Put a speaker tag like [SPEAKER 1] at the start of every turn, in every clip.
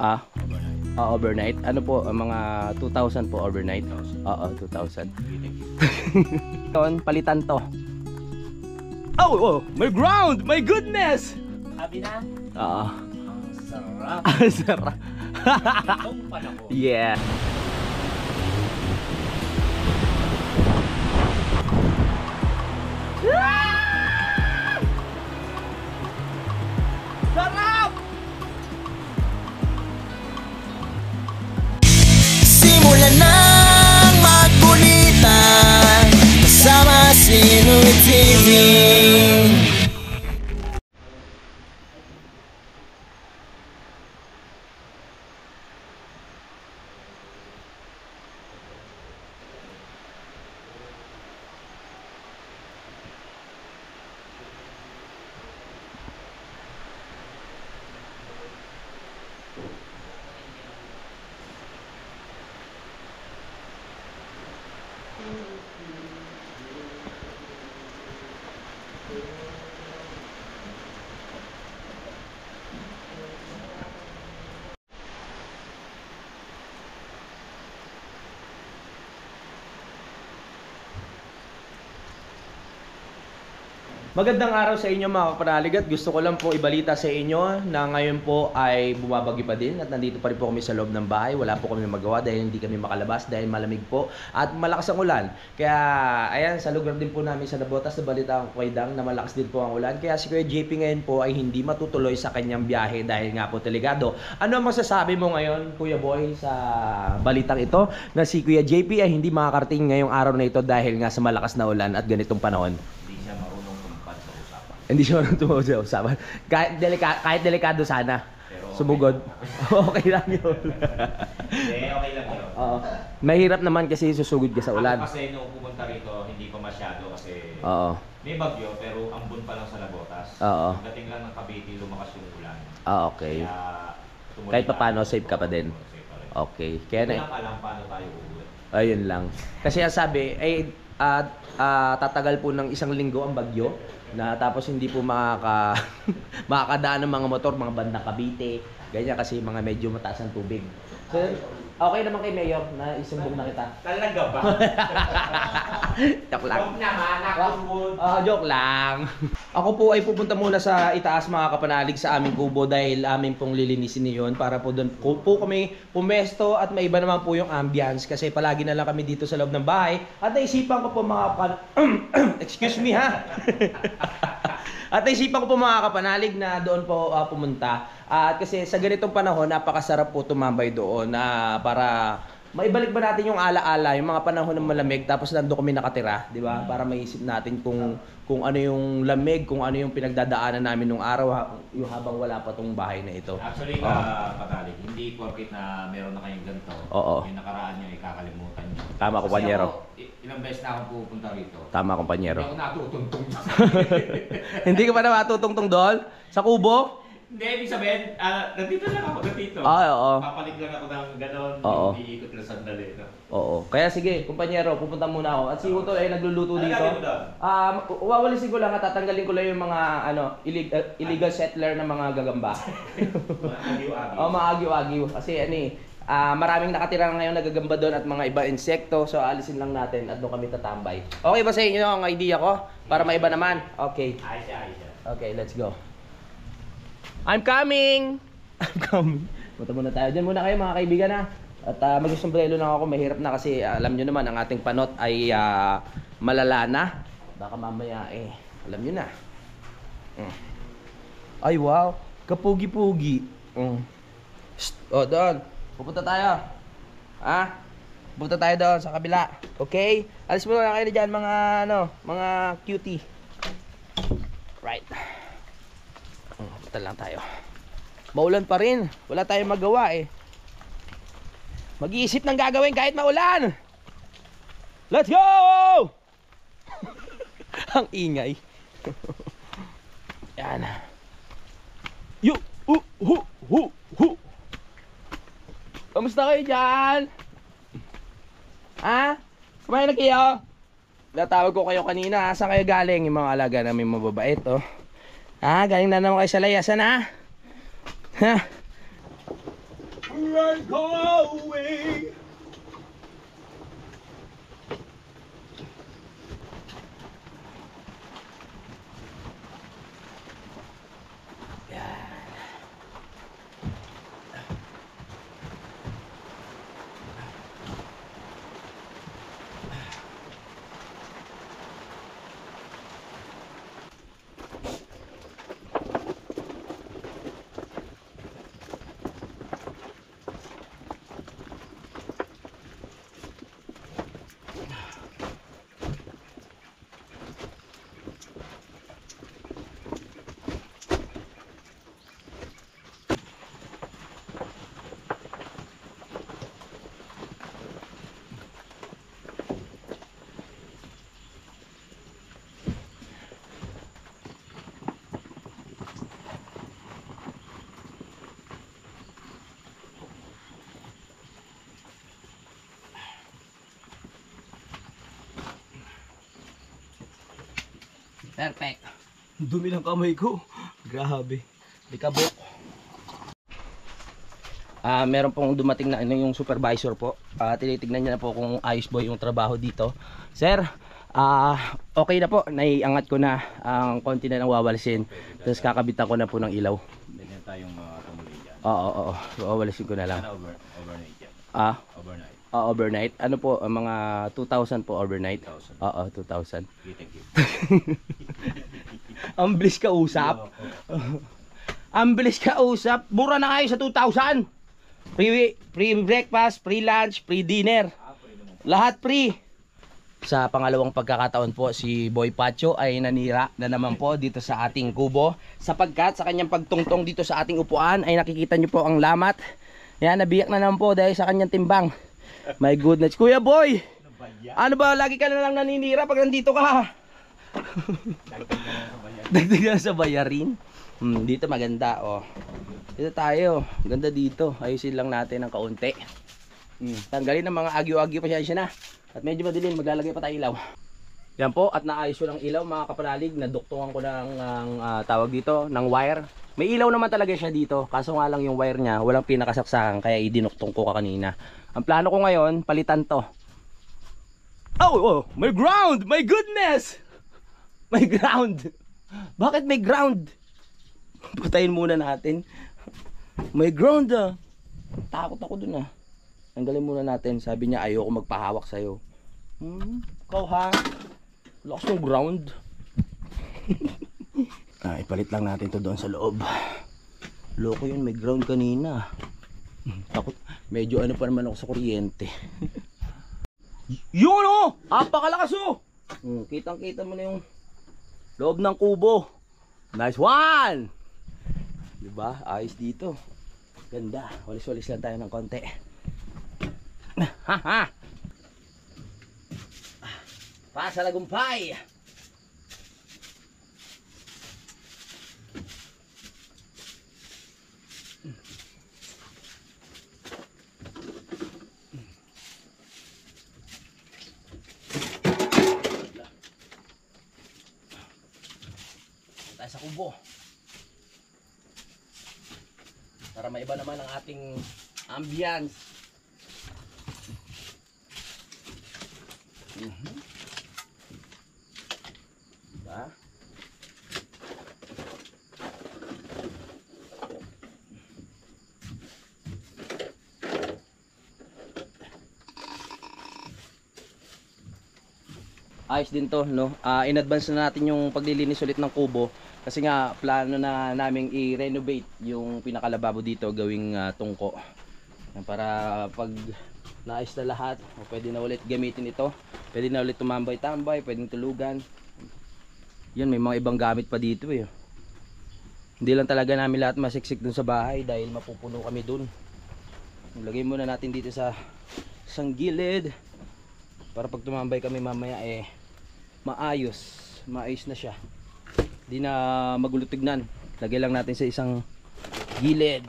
[SPEAKER 1] Ah, overnight. Ano po, mga 2,000 po overnight. Oo, 2,000. Yon, palitan to. Oh, oh, my ground, my goodness.
[SPEAKER 2] Sabi na?
[SPEAKER 1] Oo.
[SPEAKER 2] Ang sarap.
[SPEAKER 1] Ang sarap.
[SPEAKER 2] Itong panahon.
[SPEAKER 1] Yeah. Sarap!
[SPEAKER 3] Simulan ng magkulitan kasama si Louie TV.
[SPEAKER 1] Magandang araw sa inyo mga kapanalig at gusto ko lang po ibalita sa inyo na ngayon po ay bumabagyo pa din at nandito pa rin po kami sa loob ng bahay. Wala po kami magawa dahil hindi kami makalabas dahil malamig po at malakas ang ulan. Kaya ayan, sa lugar din po namin sa Nabotas na balita ko kay Dang na malakas din po ang ulan. Kaya si Kuya JP ngayon po ay hindi matutuloy sa kanyang biyahe dahil nga po delikado. Ano ang masasabi mo ngayon Kuya Boy sa balitang ito na si Kuya JP ay hindi makakarating ngayong araw na ito dahil nga sa malakas na ulan at ganitong panahon? Hindi siya marunong tumawag sa usapan. Kahit delikado sana. Pero sumugod. Okay lang yun.
[SPEAKER 2] Okay lang yun.
[SPEAKER 1] Oo. Mahirap naman kasi susugod ka sa ulan.
[SPEAKER 2] Ako kasi nung pumunta rito, hindi pa masyado kasi
[SPEAKER 1] Oo.
[SPEAKER 2] may bagyo pero ambon pa lang sa Nabotas.
[SPEAKER 1] Oo.
[SPEAKER 2] Pagdating lang ng Cavite, lumakas yung ulan.
[SPEAKER 1] Ah, okay.
[SPEAKER 2] Kaya
[SPEAKER 1] Kahit pa paano, safe ka pa din.
[SPEAKER 2] Safe pa rin.
[SPEAKER 1] Okay. Kaya
[SPEAKER 2] Hindi
[SPEAKER 1] na,
[SPEAKER 2] lang alam paano tayo uuwi.
[SPEAKER 1] ayun lang. Kasi ang sabi, ay tatagal po ng 1 linggo ang bagyo na tapos hindi po makakadaan ng mga motor, mga bandang Cavite, ganyan kasi mga medyo mataas ang tubig. So, okay naman kay Mayor na isumbong na kita.
[SPEAKER 2] Talaga ba?
[SPEAKER 1] Joke lang.
[SPEAKER 2] Huwag naman, nakabod.
[SPEAKER 1] Joke lang. Ako po ay pupunta muna sa itaas mga kapanalig sa aming kubo dahil amin pong lilinisin niyon para po doon po kami pumesto at maiba naman po yung ambience kasi palagi na lang kami dito sa loob ng bahay at naisipan ko po mga excuse me ha. At naisipan ko po mga kapanalig na doon po pumunta. At kasi sa ganitong panahon, napakasarap po tumambay doon para maibalik ba natin yung alaala, yung mga panahon ng malamig tapos nandoon kami nakatira, di ba? Para maisip natin kung ano yung lamig, kung ano yung pinagdadaanan namin nung araw yung habang wala pa tong bahay na ito.
[SPEAKER 2] Actually, kapatid, hindi porkit na meron na kayong ganito.
[SPEAKER 1] Oo.
[SPEAKER 2] Yung nakaraan nyo, ikakalimutan nyo.
[SPEAKER 1] Tama, kumpanyero.
[SPEAKER 2] Ilang beses na akong pupunta rito.
[SPEAKER 1] Tama, kumpanyero.
[SPEAKER 2] Hindi ako natutuntong.
[SPEAKER 1] Hindi ka pa na matutungtong doon? Sa kubo?
[SPEAKER 2] Hindi, ibig sabihin, nandito lang ako, nandito.
[SPEAKER 1] Oo.
[SPEAKER 2] Papalig lang ako ng gano'n,
[SPEAKER 1] Oo.
[SPEAKER 2] iikot lang sandali. No?
[SPEAKER 1] Oo. Kaya sige, kumpanyero, pupunta muna ako. At si Utol ay nagluluto
[SPEAKER 2] Ano
[SPEAKER 1] dito.
[SPEAKER 2] gagawin mo doon?
[SPEAKER 1] Wawalisin ko lang at tatanggalin ko lang yung mga illegal settler na mga gagamba.
[SPEAKER 2] Mga agiw-agiw.
[SPEAKER 1] Mga agiw-agiw. Kasi maraming nakatira ngayon na gagamba doon at mga iba insekto. So alisin lang natin at doon kami tatambay. Okay ba sa inyo ang idea ko? Para maiba naman? Okay.
[SPEAKER 2] Ayos siya.
[SPEAKER 1] Okay, let's go. I'm coming! I'm coming. Punta muna tayo. Diyan muna kayo mga kaibigan na. At mag-sombrero lang ako. Mahirap na kasi alam nyo naman ang ating panot ay malala na. Baka mamaya alam nyo na. Ay wow, kapugi-pugi. Doon. Pupunta tayo. Pupunta tayo doon sa kabila. Okay? Alis mo na kayo dyan mga cutie. Right. Punta lang tayo. Maulan pa rin. Wala tayong magawa Mag-iisip ng gagawin kahit maulan. Let's go! Ang ingay. Yan. Kamusta kayo dyan? Kumain na kayo? Natawag ko kayo kanina. Saan kayo galing? Yung mga alaga namin mababait galing na naman kayo sa layasan Ha? we're going. Perfect. Dumi ng kamay ko. Grabe. Likabok. Meron pong dumating na yung supervisor po. Tinitignan niya na po kung ayos po yung trabaho dito. Sir, okay na po. Naiangat ko na ang konti na lang wawalisin. Tapos kakabitan ko na po ng ilaw.
[SPEAKER 2] Ganyan tayong tumuloy dyan.
[SPEAKER 1] Oo. Wawalisin ko na lang.
[SPEAKER 2] Sana overnight yan. Overnight.
[SPEAKER 1] Overnight. Ano po, mga 2,000 po overnight.
[SPEAKER 2] 2,000.
[SPEAKER 1] Oo, 2,000.
[SPEAKER 2] Kita.
[SPEAKER 1] Ang bilis ka usap. Ang bilis ka usap. Mura na kayo sa 2,000. Free breakfast, free lunch, free dinner. Lahat free. Sa pangalawang pagkakataon po, si Boy Pacho ay nanira na naman po dito sa ating kubo. Sapagkat sa kanyang pagtungtong dito sa ating upuan ay nakikita nyo po ang lamat. Yan, nabiyak na naman po dahil sa kanyang timbang. My goodness. Kuya Boy, ano ba? Lagi ka na lang naninira pag nandito ka. Dagdagan sa bayarin. Dito maganda, oh. Dito tayo. Ganda dito. Ayusin lang natin ng kaunti. Tanggalin ng mga agyo-agyo pa siya na. At medyo madilim, maglalagay pa tayo ilaw. Yan po, at naayos ko ng ilaw mga kapanalig. Naduktungan ko ng tawag dito, ng wire. May ilaw naman talaga siya dito. Kaso nga lang yung wire niya, walang pinakasaksakan. Kaya idinuktong ko kanina. Ang plano ko ngayon, palitan to. Oh, may ground! My goodness! May ground! Bakit may ground? Putayin muna natin. May ground ah. Takot ako dun ah. Tanggalin muna natin. Sabi niya ayoko magpahawak sa'yo. Ikaw ha? Lakas ng ground. Ipalit lang natin to doon sa loob. Loko yun, may ground kanina. Takot. Medyo ano pa naman ako sa kuryente. Yun oh! Apakalakas oh! Kitang kita mo na yung loob ng kubo. Nice one! Diba? Ayos dito. Ganda. Walis-walis lang tayo ng konti. Haha! Pasa lagumpay! Tayo sa kubo. Para maiba naman ang ating ambience. Diba? Ayos din to, no? In advance na natin yung paglilinis ulit ng kubo kasi nga plano na naming i-renovate yung pinakalababo dito gawing tungko. Para pag naayos na lahat, pwede na ulit gamitin ito. Pwede na ulit tumambay-tambay, pwedeng tulugan. Yan, may mga ibang gamit pa dito eh. Hindi lang talaga namin lahat masiksik dun sa bahay dahil mapupuno kami dun. Ilagay muna natin dito sa isang gilid para pag tumambay kami mamaya maayos na siya. Hindi na magulo tignan. Lagay lang natin sa isang gilid.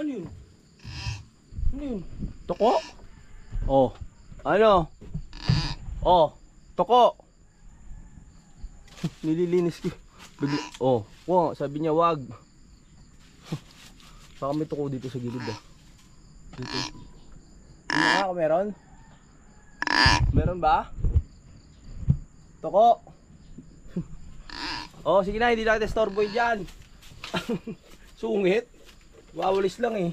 [SPEAKER 1] Ano yun? Ano yun? Toko? Oh. Ano? Oh. Toko. Nililinis ko. Oh. Wow, sabi niya wag. Baka may toko dito sa gilid ah. Dito. Ano meron? Meron ba? Toko. Oh, sige na, hindi na kita storeboy dyan. Sungit. Wawalis lang eh.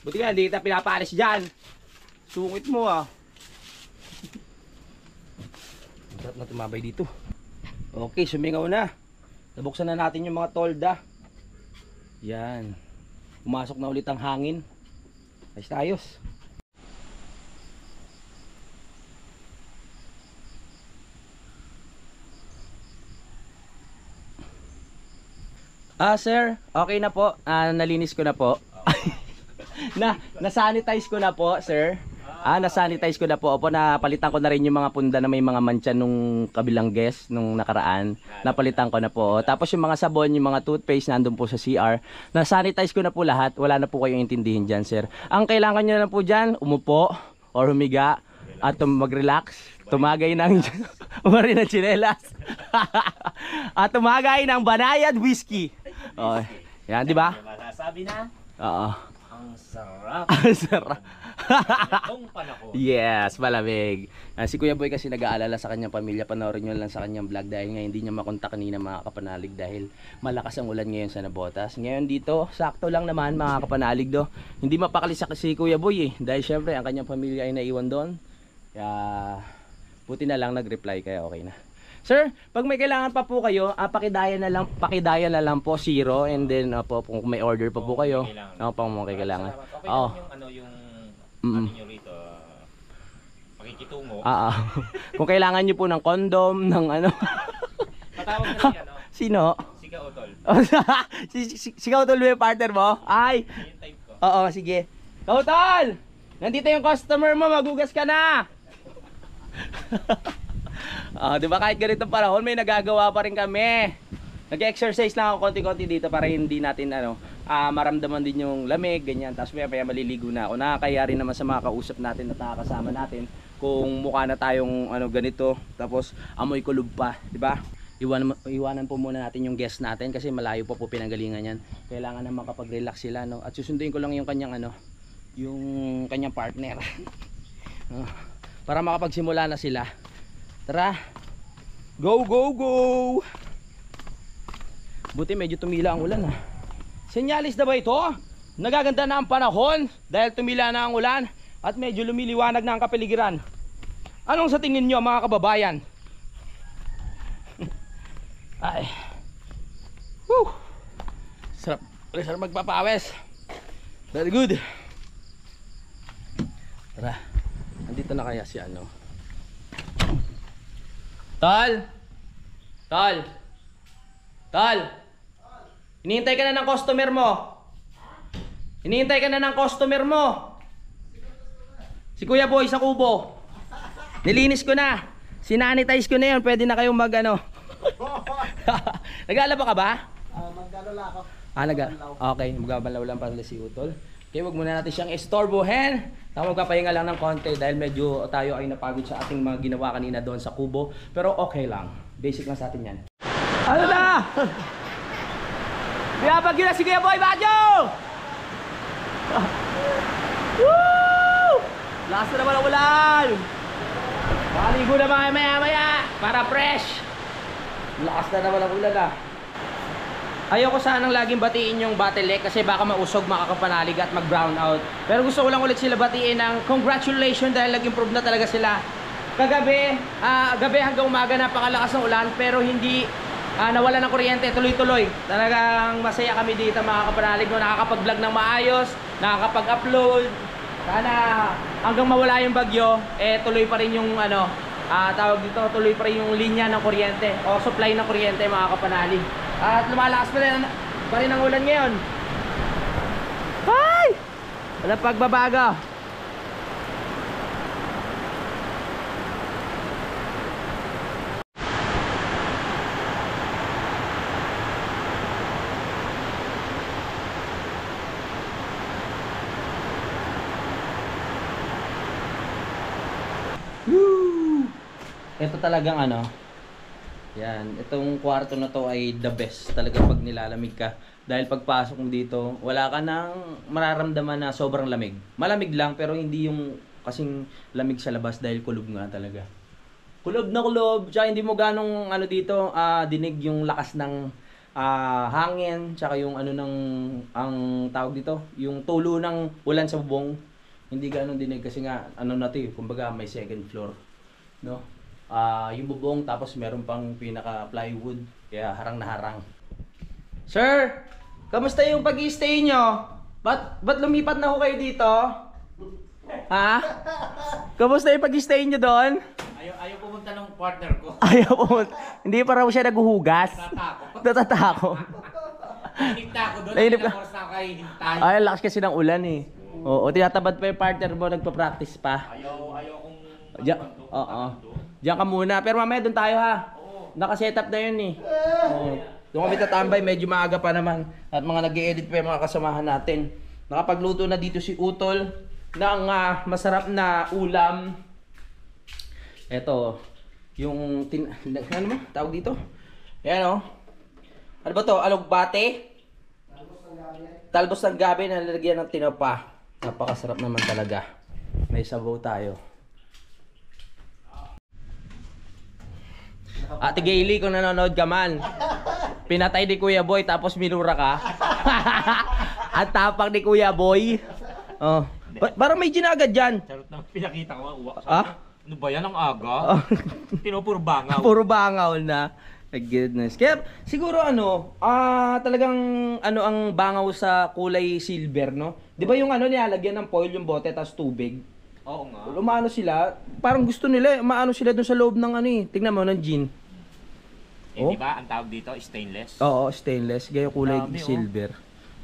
[SPEAKER 1] Buti nga, hindi kita pinapalis dyan. Sungit mo ah. Sarap na tumabay dito. Okay, sumingaw na. Nabuksan na natin yung mga tolda. Yan. Pumasok na ulit ang hangin. Ayos. Sir, okay na po. Nalinis ko na po. Na-sanitize ko na po, sir. Na-sanitize ko na po. Opo, napalitan ko na rin yung mga punda na may mga mancha nung kabilang guest nung nakaraan. Napalitan ko na po. Tapos yung mga sabon, yung mga toothpaste nandun po sa CR. Na-sanitize ko na po lahat. Wala na po kayong intindihin dyan, sir. Ang kailangan nyo na po dyan, umupo or humiga at mag-relax. Tumagay ng umari ng tsinelas. At tumagay ng banayad whiskey. Oh, yan, di ba?
[SPEAKER 2] Masasabi na,
[SPEAKER 1] Oo.
[SPEAKER 2] ang sarap.
[SPEAKER 1] Ang sarap.
[SPEAKER 2] Itong panahon.
[SPEAKER 1] Yes, malamig. Si Kuya Boy kasi nag-aalala sa kanyang pamilya. Panoorin nyo lang sa kanyang vlog dahil nga hindi niya makontak kanina mga kapanalig dahil malakas ang ulan ngayon sa Nabotas. Ngayon dito, sakto lang naman mga kapanalig do. Hindi mapakali si Kuya Boy eh. Dahil syempre ang kanyang pamilya ay naiwan doon. Kaya buti na lang nag-reply kaya okay na. Sir, pag may kailangan pa po kayo, pakidayan na lang po 0 and then po kung may order pa po kayo. Pang mga kailangan.
[SPEAKER 2] Okay lang yung ano yung ano nyo rito, pakikitungo.
[SPEAKER 1] Kung kailangan niyo po ng condom, ng ano.
[SPEAKER 2] Patawag na si ano?
[SPEAKER 1] Sino?
[SPEAKER 2] Si Kaotol.
[SPEAKER 1] si Kautol ba yung partner mo? Ay!
[SPEAKER 2] Yung type ko.
[SPEAKER 1] Oo, sige. Kautol! Nandito yung customer mo, magugas ka na! Di ba kahit ganitong panahon may nagagawa pa rin kami. Nag-exercise lang ako konti-konti dito para hindi natin maramdaman din yung lamig, ganyan. Tapos maya maliligo na ako. Nakakaya rin naman sa mga kausap natin at nakakasama natin kung mukha na tayong ganito tapos amoy kulub pa, di ba? Iwanan po muna natin yung guest natin kasi malayo po pinanggalingan yan. Kailangan na makapag-relax sila, no? At susunduin ko lang yung kanyang yung kanyang partner. Para makapagsimula na sila. Tara. Go, go, go. Buti medyo tumila ang ulan Senyalis na ba ito? Nagaganda na ang panahon dahil tumila na ang ulan at medyo lumiliwanag na ang kapaligiran. Anong sa tingin nyo mga kababayan? Ay. Woo. Sarap magpapawes. Very good. Tara. Nandito na kaya si Tol! Hinihintay ka na ng customer mo. Si Kuya Boy sa kubo. Nilinis ko na. Sinanitize ko na yun. Pwede na kayong Nag-aalaba ka ba?
[SPEAKER 3] Magkalala ako.
[SPEAKER 1] Okay, magbabanlaw lang para si Utol. Okay, wag muna natin siyang istorbohin. Magpapahinga lang ng konti dahil medyo tayo ay napagod sa ating mga ginawa kanina doon sa kubo. Pero okay lang. Basic lang sa atin yan. Ano na? Binabagyo na si Kuya Boy Badyo! Woo! Lakas na naman ang ulan! Maligo na maya para fresh! Lakas na naman ang ulan Ayoko sanang laging batiin yung Battle.ec kasi baka mausog, makakapanalig at mag-brown out. Pero gusto ko lang ulit sila batiin ng congratulations dahil nag-improve na talaga sila. Kagabi, gabi hanggang umaga napakalakas ng ulan pero hindi nawala ng kuryente, tuloy-tuloy. Talagang masaya kami dito mga kapanalig no, nakakapag-vlog ng maayos, nakakapag-upload. Sana hanggang mawala yung bagyo, tuloy pa rin yung tawag dito, tuloy pa rin yung linya ng kuryente o supply ng kuryente mga kapanalig. At lumalakas pa rin ang ulan ngayon. Ay! Walang pagbabago. Ito talagang ano, yan, itong kwarto na to ay the best talaga pag nilalamig ka. Dahil pagpasok mo dito, wala ka nang mararamdaman na sobrang lamig. Malamig lang pero hindi yung kasing lamig sa labas dahil kulob nga talaga. Kulob na kulob, tsaka hindi mo ganong ano dito, dinig yung lakas ng hangin, tsaka yung ano ng, ang tawag dito, yung tulo ng ulan sa bubong. Hindi ganong dinig kasi nga, ano na to eh, kumbaga may second floor. No? Yung bubong tapos meron pang pinaka plywood kaya harang na harang. Sir, kamusta yung pag-i-stay nyo? Ba't lumipat na ho kayo dito? Ha? Kamusta yung pag-i-stay nyo doon?
[SPEAKER 2] Ayaw pumunta ng partner ko.
[SPEAKER 1] Ayaw po. Hindi pa raw siya naghuhugas.
[SPEAKER 2] Tatakot.
[SPEAKER 1] Natatakot.
[SPEAKER 2] Nainip ako doon.
[SPEAKER 1] Nainip ka?
[SPEAKER 2] Ilang oras na ako hihintay.
[SPEAKER 1] Ay, lakas kasi ng ulan eh. Oo, tinatabad pa yung partner mo, nagpa-practice pa.
[SPEAKER 2] Ayaw kong
[SPEAKER 1] Oo. Diyan ka muna. Pero mamaya doon tayo ha. Naka-setup na yun eh. Oo. Doon kami tatambay, medyo maaga pa naman. At mga nag-i-edit pa yung mga kasamahan natin. Nakapagluto na dito si Utol ng masarap na ulam. Eto, yung ano mo? Tawag dito? Ayan o. Ano ba to? Alugbate? Talbos ng gabi na nalagyan ng tinapa. Napakasarap naman talaga. May sabaw tayo. Ate Gaily, kung nanonood ka man, pinatay ni Kuya Boy tapos minura ka. At tapak ni Kuya Boy. Oh. Parang may ginagad dyan.
[SPEAKER 2] Charot na pinakita ko. Uwak.
[SPEAKER 1] Ah?
[SPEAKER 2] Ano ba yan ang aga? Pinupuro bangaw.
[SPEAKER 1] Puro bangaw na. My goodness. Kaya siguro ano, talagang ano ang bangaw sa kulay silver, no? 'Di ba yung ano nilalagyan ng foil yung bote tapos tubig?
[SPEAKER 2] Oo nga.
[SPEAKER 1] Umaano sila, parang gusto nila, maano sila doon sa loob ng ano eh. Tingnan mo ng gin.
[SPEAKER 2] Eh, di ba ang tawag dito stainless?
[SPEAKER 1] Oo, stainless, gaya kulay
[SPEAKER 2] Grabe, oh.
[SPEAKER 1] silver.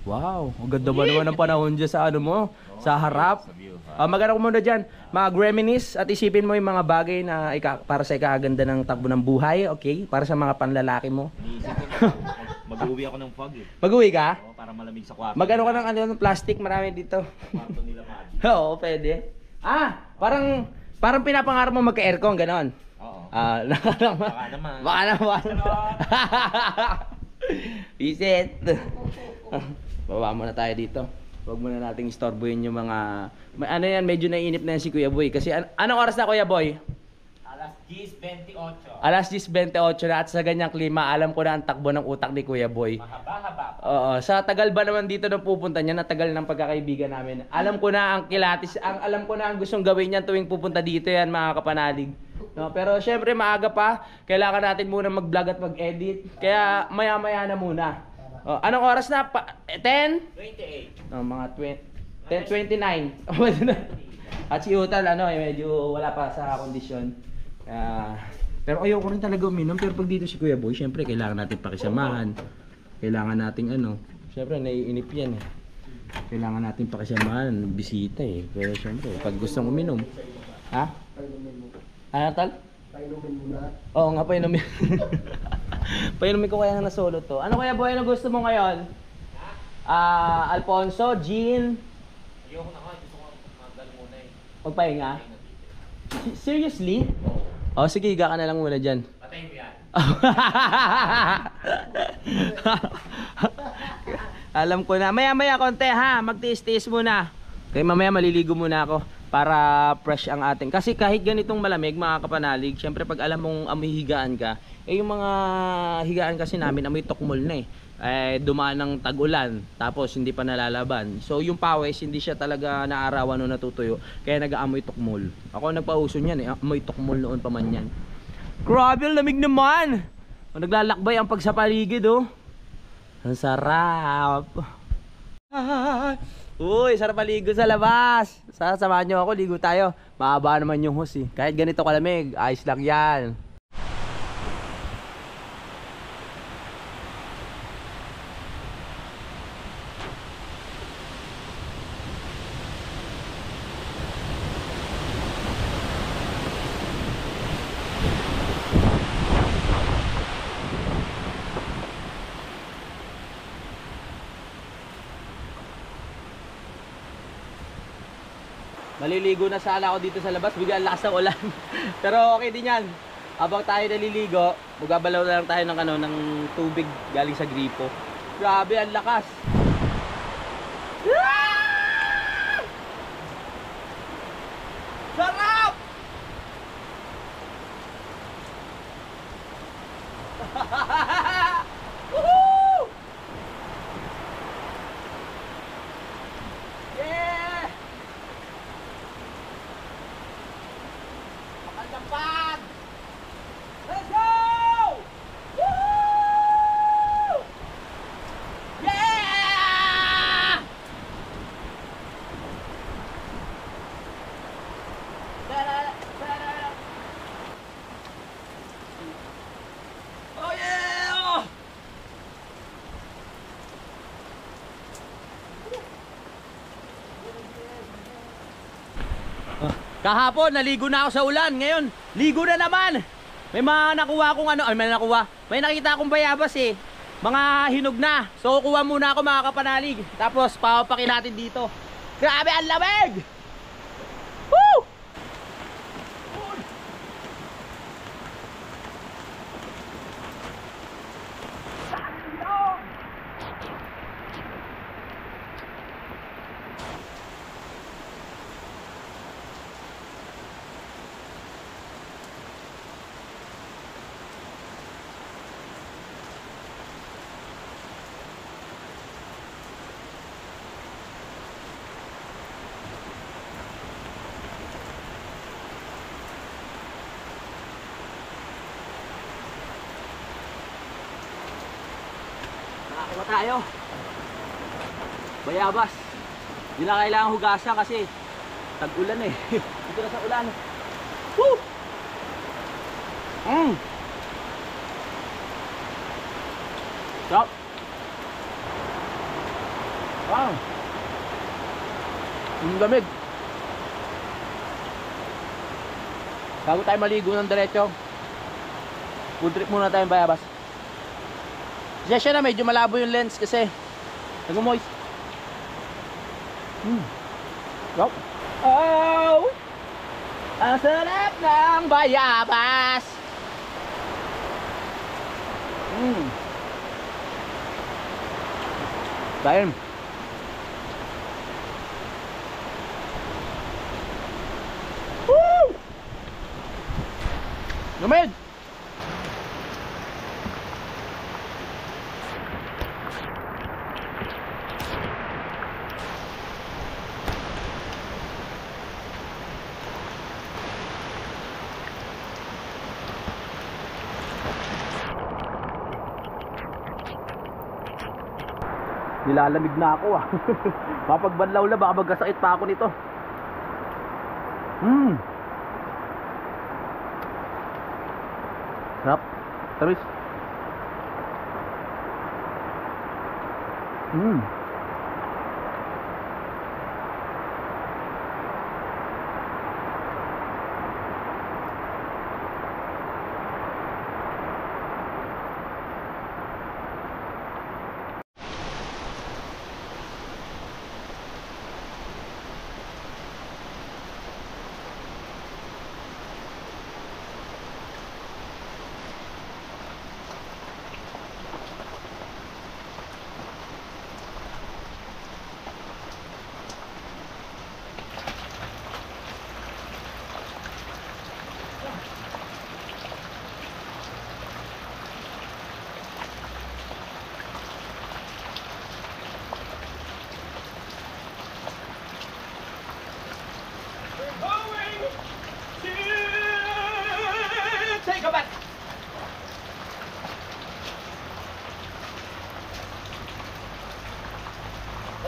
[SPEAKER 1] Wow, ang ganda ba naman ng panahon dyan sa ano mo, sa harap.
[SPEAKER 2] Sa view,
[SPEAKER 1] Maganda ko muna dyan, mag-reminisce at isipin mo yung mga bagay na para sa ikaganda ng takbo ng buhay, okay? Para sa mga panlalaki mo.
[SPEAKER 2] Iniisip ko mag-uwi ako ng fog eh.
[SPEAKER 1] Mag-uwi ka?
[SPEAKER 2] Oo, para malamig sa kwarto.
[SPEAKER 1] Magano ka ng ano, plastic, marami dito.
[SPEAKER 2] Kwarto nila Madi.
[SPEAKER 1] Oo, pwede. Parang pinapangarap mo magka-aircon, ganon.
[SPEAKER 2] Oo.
[SPEAKER 1] Baka
[SPEAKER 2] naman.
[SPEAKER 1] Baka naman. Visit. Baba muna tayo dito. Huwag muna nating istorbohin yung mga... ano yan, medyo naiinip na yan si Kuya Boy. Kasi anong oras na Kuya Boy?
[SPEAKER 2] Alas 10:28.
[SPEAKER 1] Alas 10:28 na at sa ganyang klima, alam ko na ang takbo ng utak ni Kuya Boy.
[SPEAKER 2] Mahaba-haba.
[SPEAKER 1] Oo, sa tagal ba naman dito na pupunta niya, na tagal ng pagkakaibigan namin. Alam ko na ang kilatis, alam ko na ang gustong gawin niya tuwing pupunta dito yan mga kapanalig. No, pero syempre maaga pa, kailangan natin muna mag-vlog at mag-edit. Kaya maya-maya na muna. Anong oras na? 10?
[SPEAKER 2] 28.
[SPEAKER 1] Mga 10:29. At si Utal medyo wala pa sa kondisyon. Pero ayoko rin talaga uminom, pero pag dito si Kuya Boy, syempre kailangan natin pakisamahan. Kailangan nating syempre naiinip yan eh. Kailangan natin pakisamahan, bisita eh. Pero syempre, pag gustong uminom, ha? Ano tal? Painumin muna. Oo nga, painumin. Painumin ko kaya na solo to. Ano Kuya Boy, ano gusto mo ngayon? Alfonso, Jean?
[SPEAKER 2] Ayoko na nga, gusto ko magdala muna eh.
[SPEAKER 1] Magpahinga? Seriously? Oh, sige, higa ka na lang muna dyan.
[SPEAKER 2] Patayin mo yan.
[SPEAKER 1] Alam ko na. Maya-maya konti ha. Magtiis-tiis muna. Okay, mamaya maliligo muna ako para fresh ang ating. Kasi kahit ganitong malamig mga kapanalig, syempre pag alam mong amoy higaan ka, yung mga higaan kasi namin amoy tokmol na dumaan ng tag-ulan tapos hindi pa nalalaban. So yung pawis hindi siya talaga naarawan o natutuyo, kaya nag-aamoy tokmol. Ako nagpauso niyan amoy tokmol noon pa man yan. Grabe, lamig naman. Naglalakbay ang pagsapaligid Ang sarap. Uy, sarap maligo sa labas. Samahan nyo ako, ligo tayo. Mahaba naman yung hose Kahit ganito kalamig, ayos lang yan. Maliligo na sana ako dito sa labas, bigla ang lakas ng ulan. Pero okay din yan. Habang tayo naliligo, magabalaw na lang tayo ng ano, ng tubig galing sa gripo. Grabe, ang lakas. Ah! Sarap! Woohoo! Yeah! Makalapad! Let's go! Woo! Yeah! Oh yeah! Kahapon, naligo na ako sa ulan. Ngayon, ligo na naman. May mga nakuha akong ano, ay may nakuha. May nakita akong bayabas eh. Mga hinog na. So, kuha muna ako mga kapanalig. Tapos, papapakin natin dito. Grabe, ang lamig! Woo! Nakakuha tayo. Bayabas. Hindi na kailangan hugasan kasi tag-ulan eh. Dito na sa ulan. Woo! Stop. Wow. Ang lamig. Bago tayo maligo ng diretso, food trip muna tayong bayabas. Siya na medyo malabo yung lens kasi nag-moist. Go. Oh! Ang sarap ng bayabas. Dahil woo! Lumid! Nilalamig na ako ah. Mapagbanlaw la, baka magkasakit pa ako nito. Sarap. Tamis.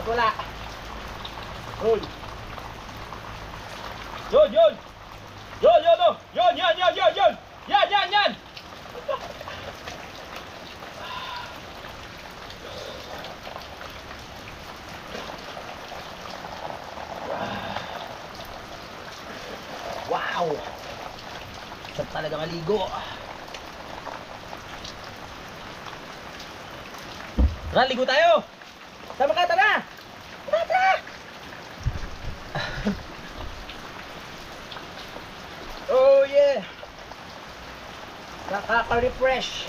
[SPEAKER 1] Wala. Yun. Yun, yun. Yun, yun, oh. Yun, yan, yan, yan, yan. Yan, yan, yan. Wow. Sarap talaga maligo. Tara, ligo tayo. Tama ka, tara. Tara. Oh yeah. Nakaka-refresh.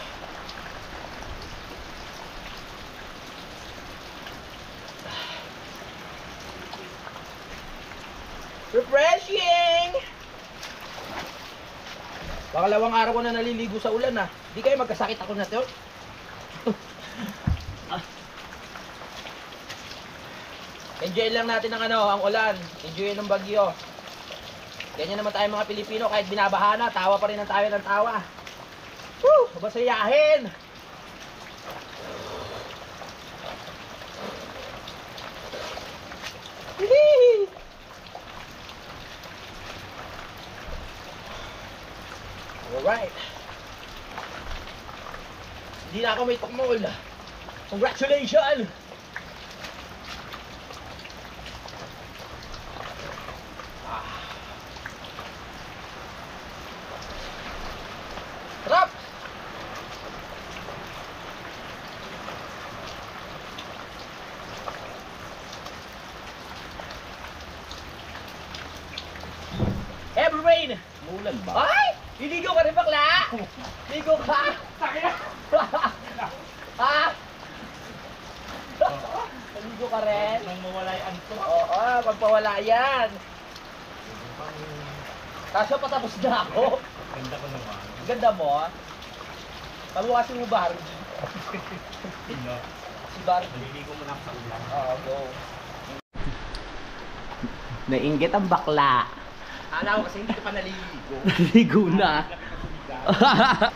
[SPEAKER 1] Refreshing! Pangalawang araw ko na naliligo sa ulan ah. Di kayo magkasakit ako na to. Enjoy lang natin ang ulan. Enjoy ng bagyo. Ganyan naman tayo mga Pilipino, kahit binabaha na, tawa pa rin ang tayo ng tawa. Woo! Mabasayahin! Hihi! Alright. Hindi na ako may tukmol. Congratulations! Sarap! Heavy rain!
[SPEAKER 2] Mulan ba?
[SPEAKER 1] Ay! Liligo ka rin bakla! Ligo ka! Sakit! Ha? Ligo ka rin?
[SPEAKER 2] Nang mawala yung anto.
[SPEAKER 1] Oo, pagpawala yan. Kaso patapos na ako.
[SPEAKER 2] Ganda ko naman.
[SPEAKER 1] Ganda mo ah. Paluwasin mo Barbie.
[SPEAKER 2] No.
[SPEAKER 1] Si Barbie.
[SPEAKER 2] Naliligo mo na ako sa ulan.
[SPEAKER 1] Oo, go.
[SPEAKER 4] Nainggit ang bakla.
[SPEAKER 1] Akala ko kasi hindi ka pa naliligo.
[SPEAKER 4] Naligo na.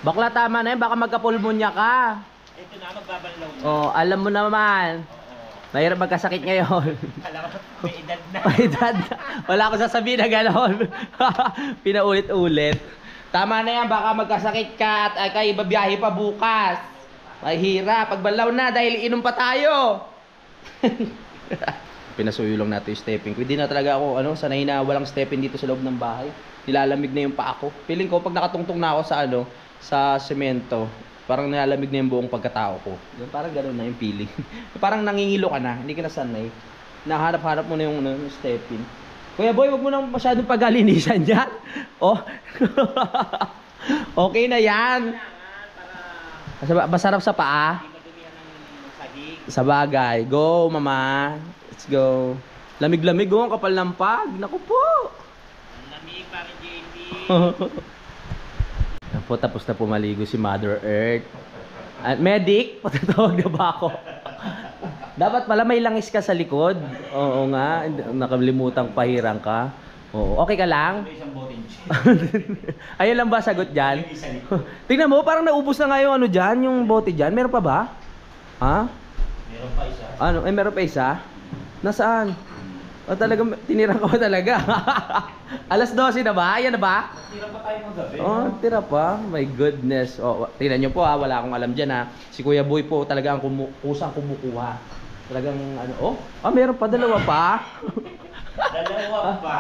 [SPEAKER 4] Bakla tama na yun, baka magkapulmonya ka.
[SPEAKER 2] Ito na, magbabanlaw na.
[SPEAKER 4] Oh, alam mo naman. Mahirap magkasakit ngayon.
[SPEAKER 2] Alam ko, may edad na.
[SPEAKER 4] May edad na. Wala akong sasabihin na gano'n. Pinaulit-ulit. Tama na yan, baka magkasakit ka at kayo babiyahe pa bukas. Mahirap, pagbalaw na dahil inom pa tayo.
[SPEAKER 1] Pinasuyo lang natin yung stepping ko. Hindi na talaga ako sanay na walang stepping dito sa loob ng bahay. Nilalamig na yung paa ko. Feeling ko pag nakatungtong na ako sa semento, parang nilalamig na yung buong pagkatao ko. Parang gano'n na yung feeling. Parang nangingilo ka na, hindi ka na sanay. Nahanap-hanap mo na yung stepping. Kuya Boy, wag mo nang masyadong pagalinisan dyan. Oh. Okay na yan. Masarap sa paa. Sa bagay. Go, mama. Let's go. Lamig-lamig ang kapal ng pag. Naku po.
[SPEAKER 2] Lamig pa rin, JP.
[SPEAKER 1] Tapos na pumaligo si Mother Earth. At medic, patatawag na ba ako? Dapat pala may langis ka sa likod. Oo nga, nakalimutan pahirang ka. Oo, okay ka lang?
[SPEAKER 2] May isang bote
[SPEAKER 1] Ayun lang ba sagot dyan? Tingnan mo, parang naubos na nga yung dyan, yung bote dyan. Meron pa ba? Ha?
[SPEAKER 2] Meron pa isa.
[SPEAKER 1] Meron pa isa? Nasaan? O talagang, tinirang ka ba talaga? Alas 12 na ba? Ayan na ba?
[SPEAKER 2] Tira pa tayo magabi.
[SPEAKER 1] Oh, tira pa. My goodness. Oh, tingnan nyo po wala akong alam dyan Si Kuya Boy po talaga ang kusang kumukuha. Talagang meron pa, dalawa pa.
[SPEAKER 2] Dalawa pa.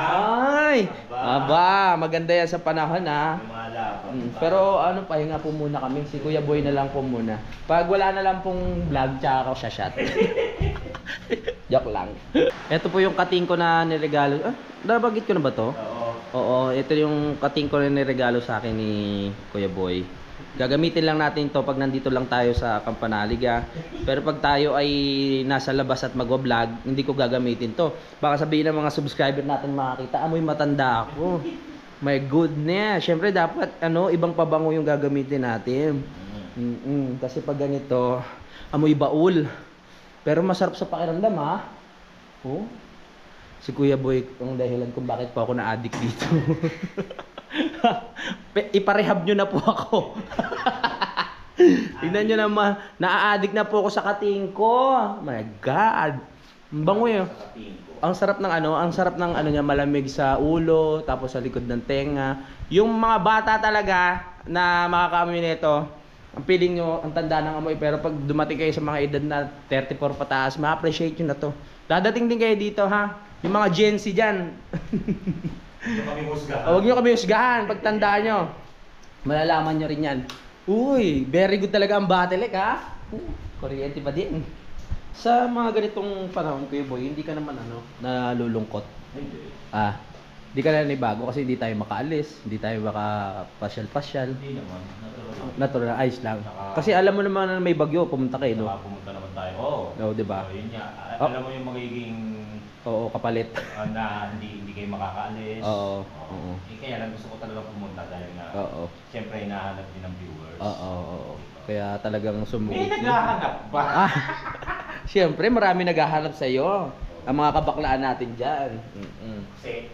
[SPEAKER 1] Ay! Aba, maganda yan sa panahon
[SPEAKER 2] Lumala pa.
[SPEAKER 1] Pero pahinga po muna kami. Si Kuya Boy na lang po muna. Pag wala na lang pong vlog, tsaka ako shot. Joke lang. Ito po yung kating ko na niregalo. Nabanggit ko na ba to?
[SPEAKER 2] Oo.
[SPEAKER 1] Oo, ito yung kating ko na niregalo sa akin ni Kuya Boy. Gagamitin lang natin to pag nandito lang tayo sa Campanaliga. Pero pag tayo ay nasa labas at magwa-vlog, hindi ko gagamitin to. Baka sabihin ng mga subscriber natin makakita, amoy matanda ako. My goodness. Syempre dapat ibang pabango yung gagamitin natin. Kasi pag ganito, amoy baul. Pero masarap sa pakiramdam Oh. Si Kuya Boy ang dahilan kung bakit po ako na-addict dito. Iparehab nyo na po ako. Tingnan nyo naman, na-addict na po ako sa kating ko. My God. Ang bango yun. Ang sarap ng niya, malamig sa ulo, tapos sa likod ng tenga. Yung mga bata talaga na makakaamoy nito, ang feeling nyo, ang tanda ng amoy, pero pag dumating kayo sa mga edad na 34 pataas, ma-appreciate nyo na to. Dadating din kayo dito yung mga Gen Z dyan. Huwag nyo kami husgahan, pagtandaan nyo. Malalaman nyo rin yan. Uy, very good talaga ang Battlec kuryente pa din. Sa mga ganitong panahon, Kuya Boy, hindi ka naman nalulungkot. Hindi ka na nanibago kasi hindi tayo makaalis, hindi tayo makapasyal-pasyal.
[SPEAKER 2] Hindi naman.
[SPEAKER 1] Natural, ayos lang. Kasi alam mo naman na may bagyo, pumunta kayo, no?
[SPEAKER 2] Pumunta naman tayo. Oo.
[SPEAKER 1] Oo, di ba?
[SPEAKER 2] So, yun nga.
[SPEAKER 1] Oh.
[SPEAKER 2] Alam mo yung magiging
[SPEAKER 1] Oo, kapalit.
[SPEAKER 2] na hindi kayo makakaalis.
[SPEAKER 1] Oo. Oo.
[SPEAKER 2] Kaya lang gusto ko talaga pumunta dahil nga
[SPEAKER 1] Oo.
[SPEAKER 2] siyempre hinahanap din ng viewers.
[SPEAKER 1] Oo. Kaya talagang sumuot.
[SPEAKER 2] May naghahanap ba?
[SPEAKER 1] Ah, siyempre, marami naghahanap sa iyo. Ang mga kabaklaan natin diyan.
[SPEAKER 2] Kasi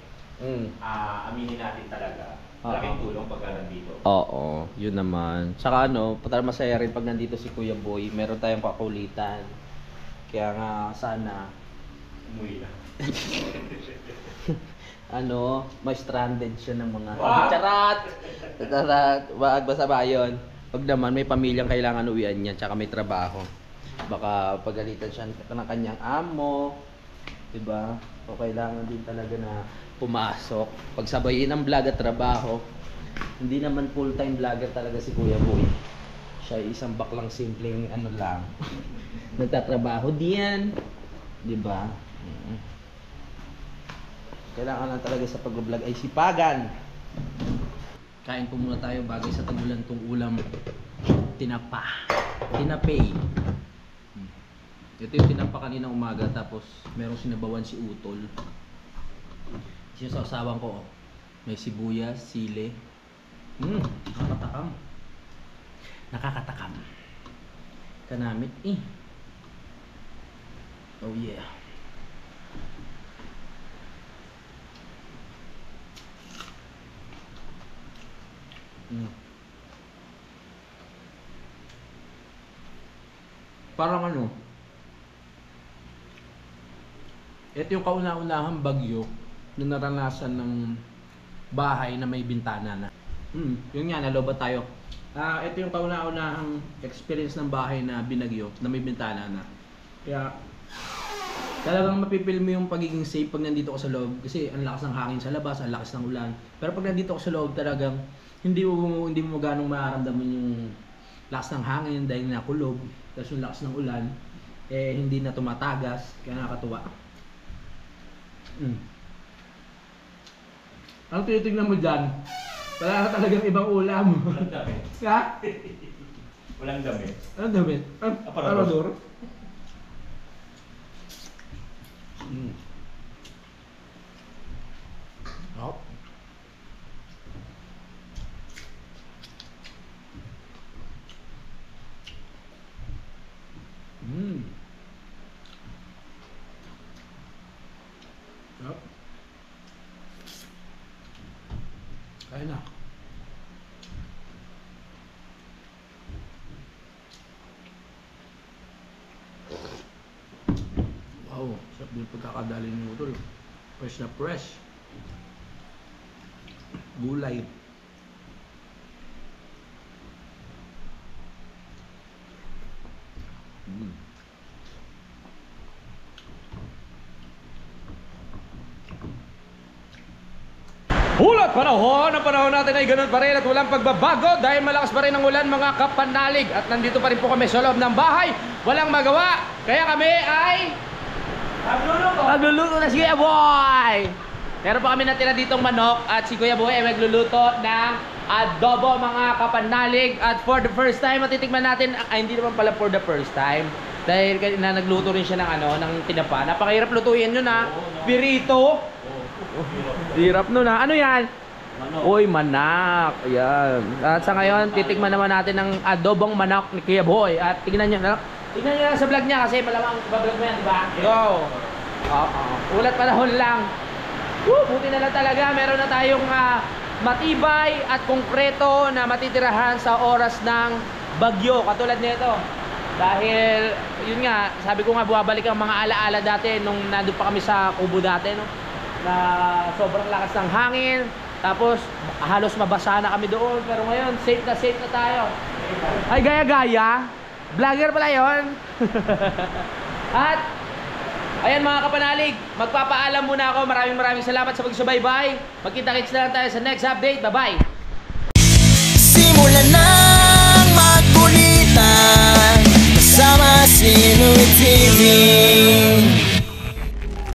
[SPEAKER 2] aminin natin talaga. Malaking tulong pagka nandito.
[SPEAKER 1] Oo, yun naman. Saka ano, para masaya rin pag nandito si Kuya Boy, meron tayong kakulitan. Kaya nga sana
[SPEAKER 2] Umuwi na.
[SPEAKER 1] ano, may stranded siya ng mga
[SPEAKER 2] Wow!
[SPEAKER 1] charat. Wag basta ba yun? Pag naman may pamilyang kailangan uwian niya, tsaka may trabaho. Baka pagalitan siya ng kanyang amo, 'di ba? O kailangan din talaga na pumasok. Pagsabayin ang vlog at trabaho. Hindi naman full-time vlogger talaga si Kuya Boy. Siya ay isang baklang simpleng ano lang. Nagtatrabaho diyan, 'di ba? Kailangan lang talaga sa pag-vlog ay sipagan. Kain po muna tayo bagay sa tagulan tong ulam. Tinapa. Tinapay. Ito yung tinapa kanina umaga tapos merong sinabawan si Utol. Siya sa asawang ko. May sibuyas, sili. Nakakatakam. Nakakatakam. Kanamit eh. Oh yeah. Parang ano, ito yung kauna-unahang bagyo na naranasan ng bahay na may bintana na. Yun nga, nalobat tayo. Ito yung kauna-unahang experience ng bahay na binagyo na may bintana na. Kaya talagang mapipil mo yung pagiging safe pag nandito ka sa loob kasi ang lakas ng hangin sa labas, ang lakas ng ulan. Pero pag nandito ka sa loob talagang hindi mo ganong mararamdaman yung lakas ng hangin dahil nakulob, tapos yung lakas ng ulan eh hindi na tumatagas, kaya nakakatuwa. Ang tinitignan mo dyan, wala ka talagang ibang ulam.
[SPEAKER 2] Walang damit.
[SPEAKER 1] Ha?
[SPEAKER 2] Walang damit.
[SPEAKER 1] Anong damit? Aparador? Hop. Hop. Kain na. Wow, sarap din pagkakadali ng utol. Fresh na fresh. Gulay. Hulat panahon! Ang panahon natin ay ganun pa rin at walang pagbabago dahil malakas pa rin ang ulan mga kapanalig. At nandito pa rin po kami sa loob ng bahay. Walang magawa. Kaya kami ay magluluto na si Kuya Boy! Meron pa kami natira ditong manok at si Kuya Boy ay magluluto ng adobo mga kapanalig. At for the first time matitikman natin, hindi naman pala for the first time. Dahil na nagluto rin siya ng ng tinapa. Napakahirap lutuin yun ha. Pirito. Hirap nun ha. Ano yan?
[SPEAKER 2] Manok.
[SPEAKER 1] Uy, manak. Ayan. At sa ngayon, titikman naman natin ng adobong manok ni Kuya Boy. At tignan nyo lang sa vlog niya kasi malamang bablog mo yan, diba? Go! Ulat panahon lang. Buti na lang talaga. Meron na tayong matibay at konkreto na matitirahan sa oras ng bagyo. Katulad nito. Dahil, yun nga, sabi ko nga, buwabalik ang mga alaala dati nung nandun pa kami sa kubo dati, no? Na sobrang lakas ng hangin. Tapos, halos mabasa na kami doon. Pero ngayon, safe na tayo. Ay, gaya-gaya. Vlogger pala yun. At, ayan mga kapanalig, magpapaalam muna ako. Maraming salamat sa pagsubaybay. Magkita-kits na lang tayo sa next update. Bye-bye.
[SPEAKER 3] Simulan ng magkulitan kasama si Louie TV.